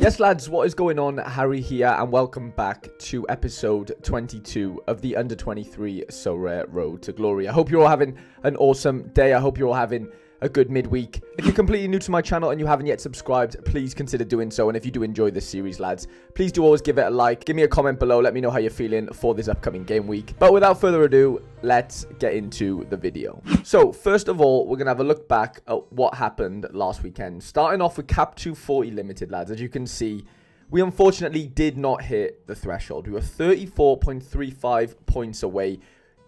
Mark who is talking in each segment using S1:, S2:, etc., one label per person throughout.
S1: Yes, lads, what is going on? Harry here, and welcome back to episode 22 of the Under 23 Sorare Road to Glory. I hope you're all having an awesome day. I hope you're all having a good midweek. If you're completely new to my channel and you haven't yet subscribed, please consider doing so. And if you do enjoy this series, lads, please do always give it a like. Give me a comment below. Let me know how you're feeling for this upcoming game week. But without further ado, let's get into the video. So first of all, we're going to have a look back at what happened last weekend. Starting off with Cap 240 Limited, lads. As you can see, we unfortunately did not hit the threshold. We were 34.35 points away.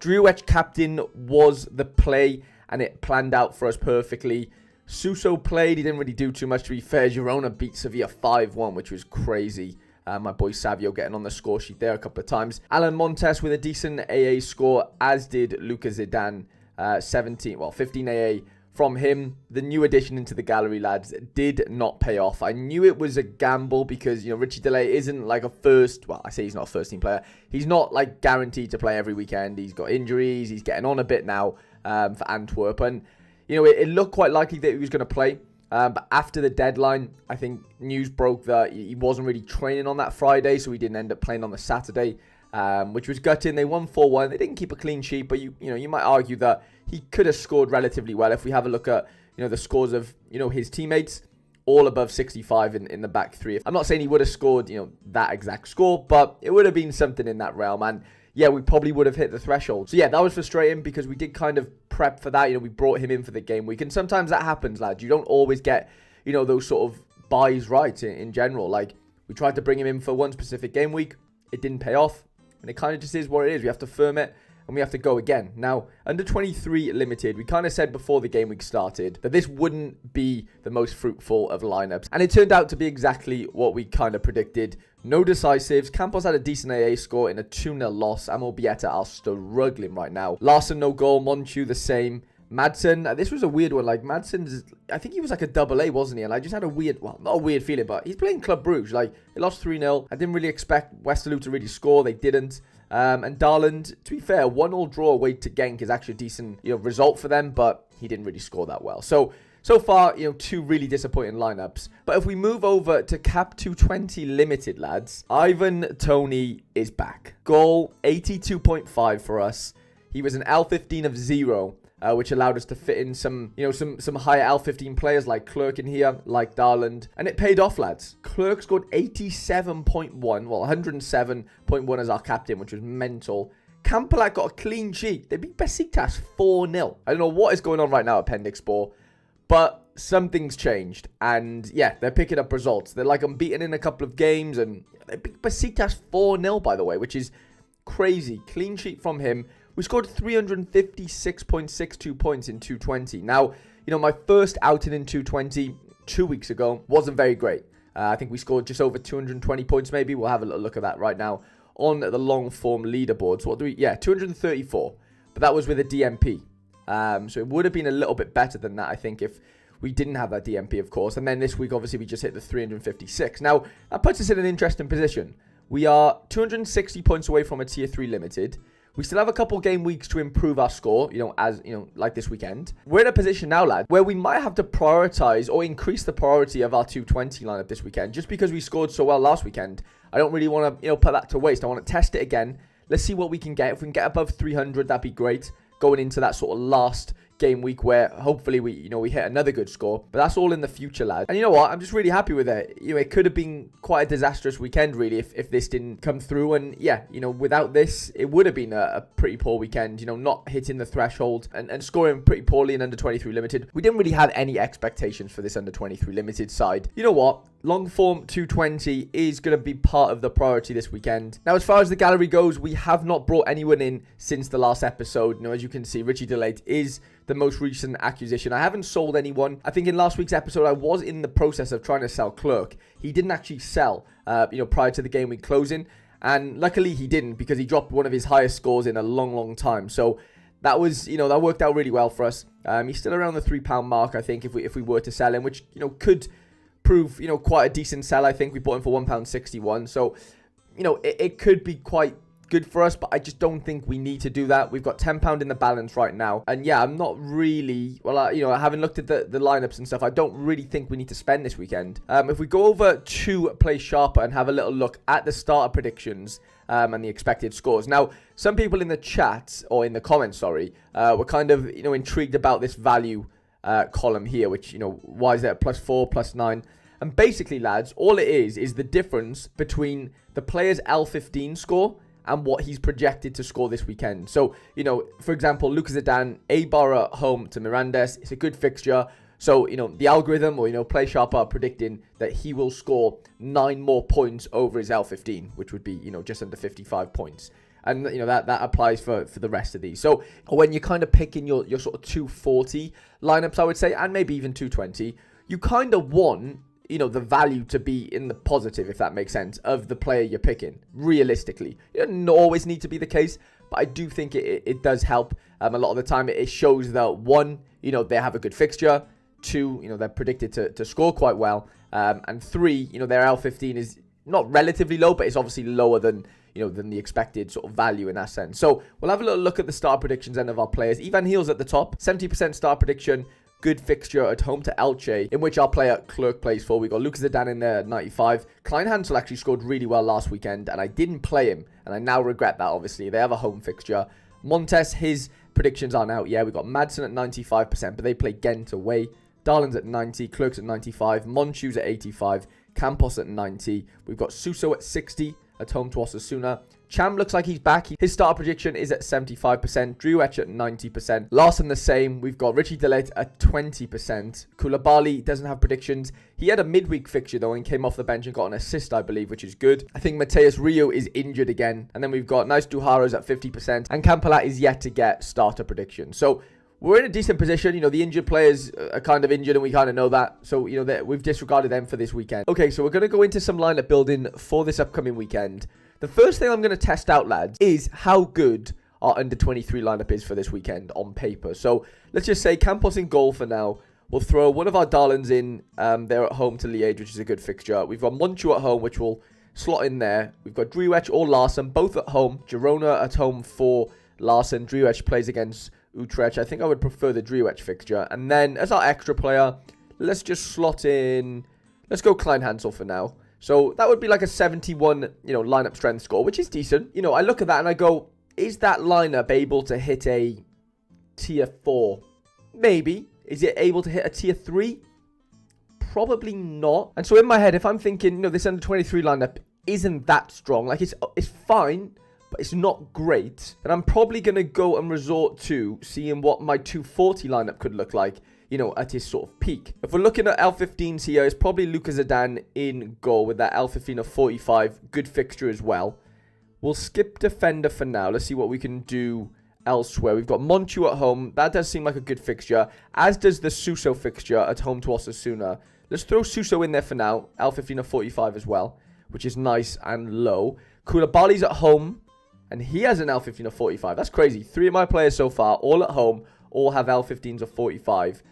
S1: Drew Etch Captain was the play, and it planned out for us perfectly. Suso played. He didn't really do too much, to be fair. Girona beat Sevilla 5-1, which was crazy. My boy Savio getting on the score sheet there a couple of times. Alan Montes with a decent AA score, as did Luca Zidane. 15 AA from him. The new addition into the gallery, lads, did not pay off. I knew it was a gamble because, you know, Richie Delay isn't like a I say he's not a first team player. He's not like guaranteed to play every weekend. He's got injuries. He's getting on a bit now. For Antwerp, and you know it looked quite likely that he was going to play, but after the deadline, I think news broke that he wasn't really training on that Friday, so he didn't end up playing on the Saturday, which was gutting. They won 4-1. They didn't keep a clean sheet, but you might argue that he could have scored relatively well. If we have a look at the scores of his teammates, all above 65 in the back three. I'm not saying he would have scored that exact score, but it would have been something in that realm. And yeah, we probably would have hit the threshold. So yeah, that was frustrating because we did kind of prep for that. We brought him in for the game week. And sometimes that happens, lads. You don't always get, those sort of buys right in general. Like, we tried to bring him in for one specific game week. It didn't pay off. And it kind of just is what it is. We have to firm it and we have to go again. Now, Under 23 Limited, we kind of said before the game week started that this wouldn't be the most fruitful of lineups. And it turned out to be exactly what we kind of predicted. No decisives. Campos had a decent AA score in a 2-0 loss. Amo Bieta are struggling right now. Larson, no goal. Monchu, the same. Madsen, this was a weird one. Like, Madsen's, I think he was like a double A, wasn't he? And I just had a weird, well, not a weird feeling, but he's playing Club Brugge. Like, they lost 3-0. I didn't really expect Westerlo to really score. They didn't. And Darland, to be fair, 1-1 draw away to Genk is actually a decent result for them, but he didn't really score that well. So far, two really disappointing lineups. But if we move over to Cap 220 Limited, lads, Ivan Toney is back. Goal 82.5 for us. He was an L15 of 0. Which allowed us to fit in some higher L15 players like Clerk in here, like Darland. And it paid off, lads. Clerk scored 87.1, well, 107.1 as our captain, which was mental. Kamperlak got a clean sheet. They beat Besiktas 4-0. I don't know what is going on right now at Pendikspor, but something's changed. And yeah, they're picking up results. They're like unbeaten in a couple of games, and they beat Besiktas 4-0, by the way, which is crazy. Clean sheet from him. We scored 356.62 points in 220. Now, my first outing in 220 2 weeks ago wasn't very great. I think we scored just over 220 points maybe. We'll have a look at that right now on the long form leaderboard. So 234. But that was with a DMP. So it would have been a little bit better than that, I think, if we didn't have that DMP, of course. And then this week, obviously, we just hit the 356. Now, that puts us in an interesting position. We are 260 points away from a Tier 3 Limited. We still have a couple game weeks to improve our score, like this weekend. We're in a position now, lad, where we might have to prioritize or increase the priority of our 220 lineup this weekend. Just because we scored so well last weekend, I don't really want to, put that to waste. I want to test it again. Let's see what we can get. If we can get above 300, that'd be great. Going into that sort of last game week where hopefully we hit another good score, but that's all in the future, lad. And you know what, I'm just really happy with it. It could have been quite a disastrous weekend really if this didn't come through, and yeah, without this it would have been a pretty poor weekend. Not hitting the threshold and scoring pretty poorly in Under 23 Limited. We didn't really have any expectations for this Under 23 Limited side. You know what, long form 220 is going to be part of the priority this weekend. Now, as far as the gallery goes, we have not brought anyone in since the last episode. As you can see, Richie Delate is the most recent acquisition. I haven't sold anyone. I think in last week's episode, I was in the process of trying to sell Clerk. He didn't actually sell, prior to the game week closing. And luckily he didn't, because he dropped one of his highest scores in a long, long time. So that was, that worked out really well for us. He's still around the £3 mark, I think, if we were to sell him, which, could prove, quite a decent sell. I think we bought him for £1.61. So, it could be quite good for us, but I just don't think we need to do that. We've got £10 in the balance right now. And yeah, I'm not really, having looked at the lineups and stuff, I don't really think we need to spend this weekend. If we go over to Play Sharper and have a little look at the starter predictions and the expected scores. Now, some people in the chat, or in the comments, were kind of, intrigued about this value column here, which, why is that +4, +9? And basically, lads, all it is the difference between the player's L15 score and what he's projected to score this weekend. So, for example, Lucas Zidane, A-bar at home to Mirandes. It's a good fixture. So, the algorithm or, Play Sharp are predicting that he will score 9 more points over his L15, which would be, just under 55 points. And, that applies for the rest of these. So, when you're kind of picking your sort of 240 lineups, I would say, and maybe even 220, you kind of want the value to be in the positive, if that makes sense, of the player you're picking, realistically. It doesn't always need to be the case, but I do think it does help. A lot of the time, it shows that, one, they have a good fixture. Two, they're predicted to score quite well. And three, their L15 is not relatively low, but it's obviously lower than the expected sort of value in that sense. So we'll have a little look at the star predictions end of our players. Ivan Heel's at the top, 70% star prediction. Good fixture at home to Elche, in which our player Clerk plays for. We got Lucas Zidane in there at 95. Klein Hansel actually scored really well last weekend, and I didn't play him, and I now regret that, obviously. They have a home fixture. Montes, his predictions aren't out yet. We got Madsen at 95%, but they play Ghent away. Darlin's at 90, Clerk's at 95, Monchu's at 85, Campos at 90. We've got Suso at 60 at home to Osasuna. Cham looks like he's back. His starter prediction is at 75%. Driouech at 90%. Larson the same. We've got Richie Delet at 20%. Koulibaly doesn't have predictions. He had a midweek fixture though and came off the bench and got an assist, I believe, which is good. I think Mateus Rio is injured again. And then we've got Nice Duharos at 50%. And Campolat is yet to get starter prediction. So we're in a decent position. The injured players are kind of injured and we kind of know that. So, we've disregarded them for this weekend. Okay, so we're going to go into some lineup building for this upcoming weekend. The first thing I'm going to test out, lads, is how good our under-23 lineup is for this weekend on paper. So let's just say Campos in goal for now. We'll throw one of our darlings in there at home to Liège, which is a good fixture. We've got Monchu at home, which will slot in there. We've got Driouech or Larson, both at home. Girona at home for Larson. Driouech plays against Utrecht. I think I would prefer the Driouech fixture. And then as our extra player, let's just slot in... Let's go Klein Hansel for now. So that would be like a 71, lineup strength score, which is decent. I look at that and I go, is that lineup able to hit a tier 4? Maybe. Is it able to hit a tier 3? Probably not. And so in my head, if I'm thinking, this under 23 lineup isn't that strong, like it's fine, but it's not great, then I'm probably going to go and resort to seeing what my 240 lineup could look like, at his sort of peak. If we're looking at L15s here, it's probably Lucas Zidane in goal with that L15 of 45. Good fixture as well. We'll skip defender for now. Let's see what we can do elsewhere. We've got Monchu at home. That does seem like a good fixture, as does the Suso fixture at home to Osasuna. Let's throw Suso in there for now. L15 of 45 as well, which is nice and low. Koulibaly's at home, and he has an L15 of 45. That's crazy. 3 of my players so far, all at home, all have L15s of 45.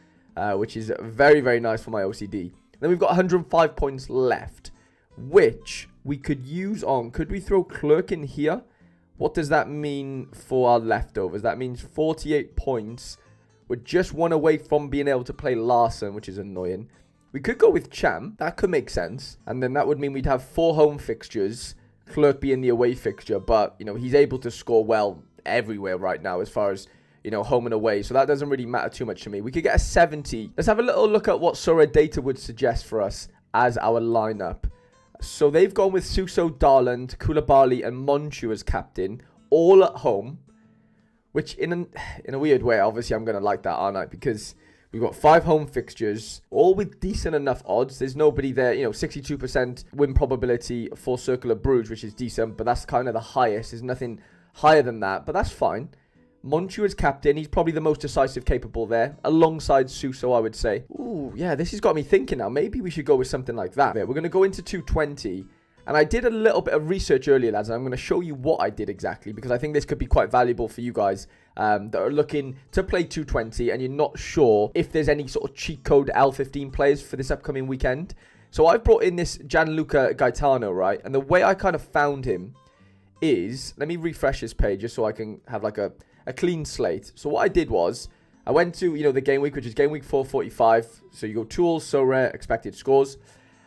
S1: Which is very, very nice for my OCD. Then we've got 105 points left, which we could use on. Could we throw Clerk in here? What does that mean for our leftovers? That means 48 points. We're just one away from being able to play Larson, which is annoying. We could go with Cham. That could make sense. And then that would mean we'd have 4 home fixtures. Clerk being the away fixture. But, he's able to score well everywhere right now as far as... home and away. So that doesn't really matter too much to me. We could get a 70. Let's have a little look at what Sorare Data would suggest for us as our lineup. So they've gone with Suso, Darland, Koulibaly, and Monchu as captain, all at home. Which in a weird way, obviously I'm going to like that, aren't I? Because we've got 5 home fixtures, all with decent enough odds. There's nobody there, 62% win probability for Circle of Bruges, which is decent. But that's kind of the highest. There's nothing higher than that. But that's fine. Monchu as captain, he's probably the most decisive capable there, alongside Suso, I would say. Ooh, yeah, this has got me thinking now. Maybe we should go with something like that. We're going to go into 220, and I did a little bit of research earlier, lads, and I'm going to show you what I did exactly, because I think this could be quite valuable for you guys that are looking to play 220, and you're not sure if there's any sort of cheat code L15 players for this upcoming weekend. So I've brought in this Gianluca Gaetano, right, and the way I kind of found him is, let me refresh this page just so I can have like a clean slate. So what I did was, I went to, the game week, which is game week 445. So you go tools, Sorare, expected scores.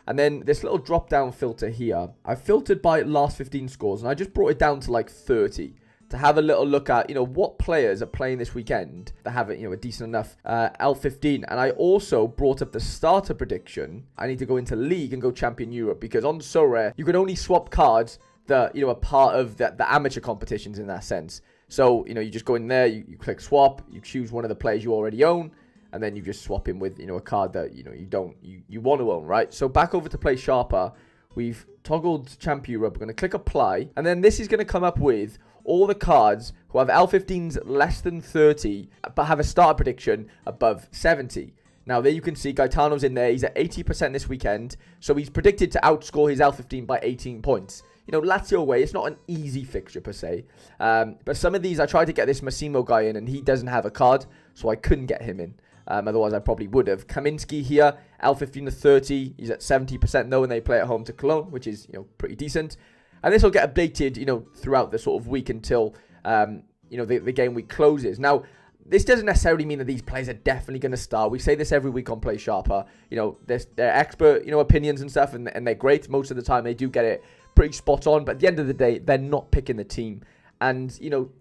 S1: And then this little drop down filter here, I filtered by last 15 scores, and I just brought it down to like 30 to have a little look at, what players are playing this weekend that have a decent enough L15. And I also brought up the starter prediction. I need to go into League and go Champion Europe, because on Sorare, you can only swap cards that, are part of the amateur competitions in that sense. So, you just go in there, you click swap, you choose one of the players you already own, and then you just swap him with, a card that, you want to own, right? So back over to play Sharper, we've toggled Champ Europe, we're going to click apply, and then this is going to come up with all the cards who have L15s less than 30, but have a starter prediction above 70. Now, there you can see Gaetano's in there. He's at 80% this weekend, so he's predicted to outscore his L15 by 18 points. Lazio away, it's not an easy fixture per se. But some of these, I tried to get this Massimo guy in, and he doesn't have a card, so I couldn't get him in. Otherwise, I probably would have. Kaminski here, L15 to 30. He's at 70% though, and they play at home to Cologne, which is, pretty decent. And this will get updated, throughout the sort of week until, the game week closes. Now, this doesn't necessarily mean that these players are definitely going to start. We say this every week on Play Sharper. They're expert, opinions and stuff, and they're great. Most of the time, they do get it pretty spot on. But at the end of the day, they're not picking the team. And,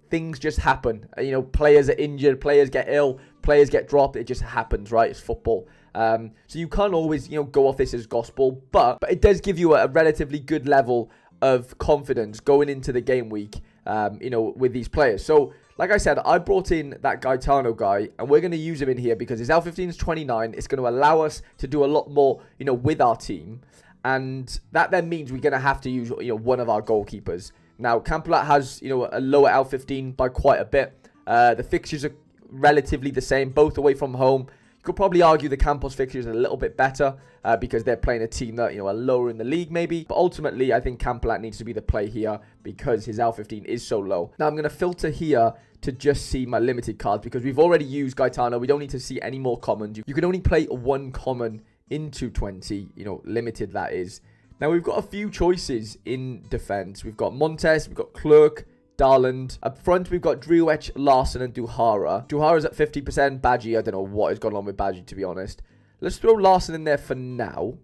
S1: things just happen. Players are injured, players get ill, players get dropped. It just happens, right? It's football. So you can't always, go off this as gospel. But it does give you a relatively good level of confidence going into the game week, with these players. So, like I said, I brought in that Gaetano guy, and we're going to use him in here because his L15 is 29. It's going to allow us to do a lot more, with our team. And that then means we're going to have to use, one of our goalkeepers. Now, Campolat has, a lower L15 by quite a bit. The fixtures are relatively the same, both away from home. You could probably argue the Campos fixtures are a little bit better because they're playing a team that, are lower in the league maybe. But ultimately, I think Campolat needs to be the play here because his L15 is so low. Now, I'm going to filter here to just see my limited cards because we've already used Gaetano. We don't need to see any more commons. You can only play one common into 20, limited that is. Now, we've got a few choices in defense. We've got Montes, we've got Clerk, Darland. Up front, we've got Driouech, Larson, and Duhara. Duhara's at 50%. Badgie, I don't know what has gone on with Badgie, to be honest. Let's throw Larson in there for now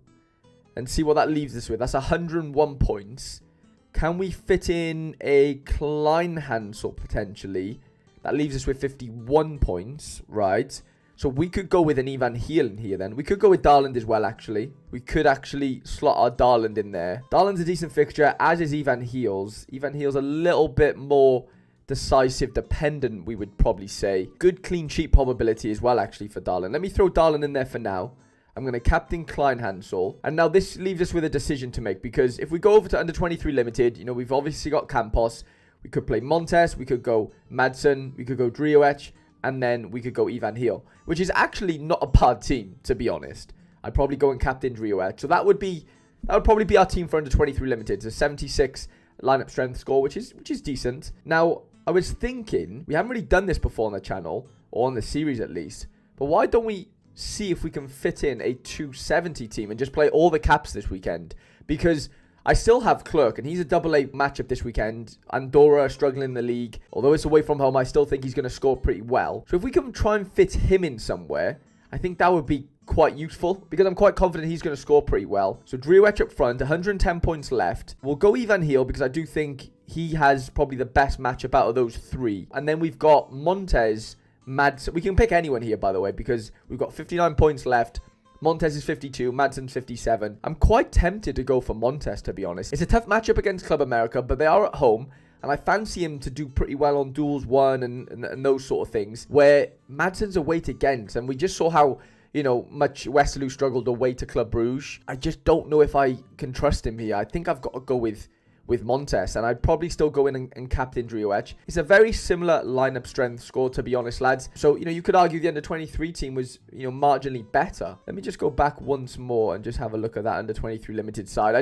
S1: and see what that leaves us with. That's 101 points. Can we fit in a Kleinhansel, potentially? That leaves us with 51 points, right? So we could go with an Ivan Heel in here then. We could go with Darland as well, actually. We could actually slot our Darland in there. Darland's a decent fixture, as is Ivan Heel's. Ivan Heel's a little bit more decisive dependent, we would probably say. Good clean sheet probability as well, actually, for Darland. Let me throw Darland in there for now. I'm going to captain Kleinhansel. And now this leaves us with a decision to make, because if we go over to under 23 limited, we've obviously got Campos. We could play Montes. We could go Madsen. We could go Driouech. And then we could go Ivan Heel, which is actually not a bad team, to be honest. I'd probably go and captain Driouech. So that would probably be our team for under 23 limited. It's a 76 lineup strength score, which is decent. Now, I was thinking, we haven't really done this before on the channel, or on the series at least, but why don't we see if we can fit in a 270 team and just play all the caps this weekend? Because I still have Clerk, and he's a double-A matchup this weekend. Andorra struggling in the league. Although it's away from home, I still think he's going to score pretty well. So if we can try and fit him in somewhere, I think that would be quite useful, because I'm quite confident he's going to score pretty well. So Driouech up front, 110 points left. We'll go Ivan Heel, because I do think he has probably the best matchup out of those three. And then we've got Montes, Madsen. We can pick anyone here, by the way, because we've got 59 points left. Montes is 52, Madsen's 57. I'm quite tempted to go for Montes, to be honest. It's a tough matchup against Club America, but they are at home, and I fancy him to do pretty well on duels 1 and those sort of things, where Madsen's away to Ghent, and we just saw how, much Westerlo struggled away to Club Brugge. I just don't know if I can trust him here. I think I've got to go with Montes, and I'd probably still go in and captain Driouech. It's a very similar lineup strength score, to be honest, lads. So, you could argue the under-23 team was, marginally better. Let me just go back once more and just have a look at that under-23 limited side.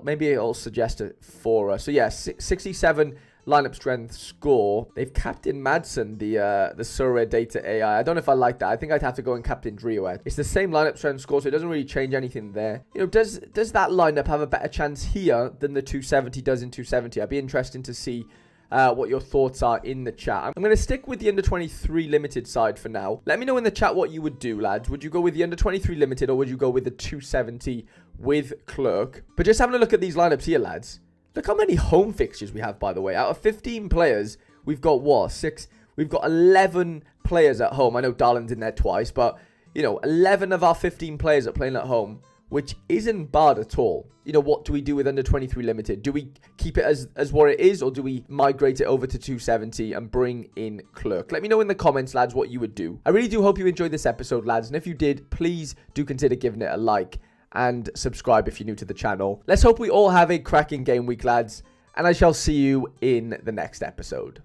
S1: Maybe I'll suggest it for us. So, yeah, 67 lineup strength score. They've captained Madsen, the Sorare data AI. I don't know if I like that. I think I'd have to go and captain Drioed. It's the same lineup strength score, so it doesn't really change anything there. You know, does that lineup have a better chance here than the 270 does in 270? I'd be interested to see what your thoughts are in the chat. I'm going to stick with the under 23 limited side for now. Let me know in the chat what you would do, lads. Would you go with the under 23 limited, or would you go with the 270 with Clerk? But just having a look at these lineups here, lads. Look how many home fixtures we have, by the way. Out of 15 players, we've got what? 6? We've got 11 players at home. I know Darlin's in there twice, but, you know, 11 of our 15 players are playing at home, which isn't bad at all. You know, what do we do with under 23 limited? Do we keep it as what it is, or do we migrate it over to 270 and bring in Clerk? Let me know in the comments, lads, what you would do. I really do hope you enjoyed this episode, lads, and if you did, please do consider giving it a like and subscribe if you're new to the channel. Let's hope we all have a cracking game week, lads, and I shall see you in the next episode.